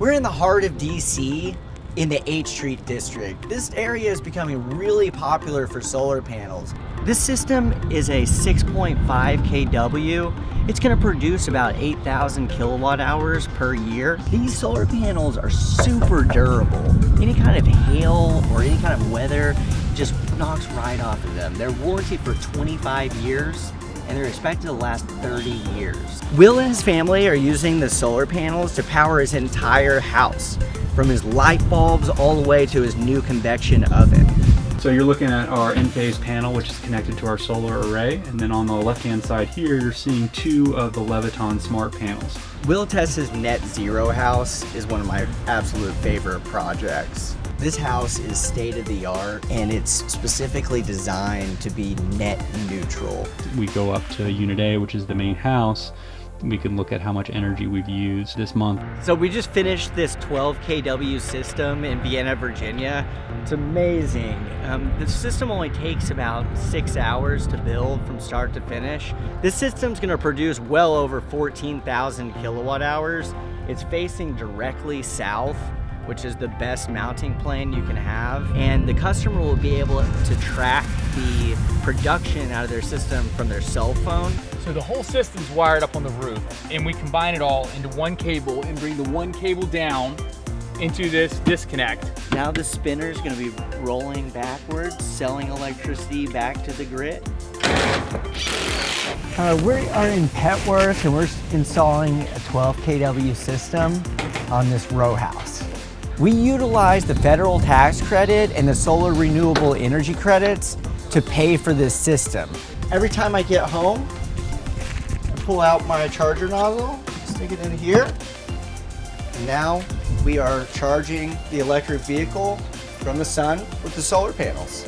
We're in the heart of DC in the H Street district. This area is becoming really popular for solar panels. This system is a 6.5 kW. It's gonna produce about 8,000 kilowatt hours per year. These solar panels are super durable. Any kind of hail or any kind of weather just knocks right off of them. They're warranted for 25 years and they're expected to last 30 years. Will and his family are using the solar panels to power his entire house, from his light bulbs all the way to his new convection oven. So you're looking at our Enphase panel, which is connected to our solar array, and then on the left-hand side here, you're seeing 2 of the Leviton smart panels. Will Tessa's net zero house is one of my absolute favorite projects. This house is state-of-the-art and it's specifically designed to be net neutral. We go up to Unit A, which is the main house. We can look at how much energy we've used this month. So we just finished this 12 kW system in Vienna, Virginia. It's amazing. The system only takes about 6 hours to build from start to finish. This system's gonna produce well over 14,000 kilowatt hours. It's facing directly south, which is the best mounting plane you can have. And the customer will be able to track the production out of their system from their cell phone. So the whole system's wired up on the roof, and we combine it all into one cable and bring the one cable down into this disconnect. Now the spinner is going to be rolling backwards, selling electricity back to the grid. We are in Petworth and we're installing a 12 kW system on this row house. We utilize the federal tax credit and the solar renewable energy credits to pay for this system. Every time I get home, I pull out my charger nozzle, stick it in here, and now we are charging the electric vehicle from the sun with the solar panels.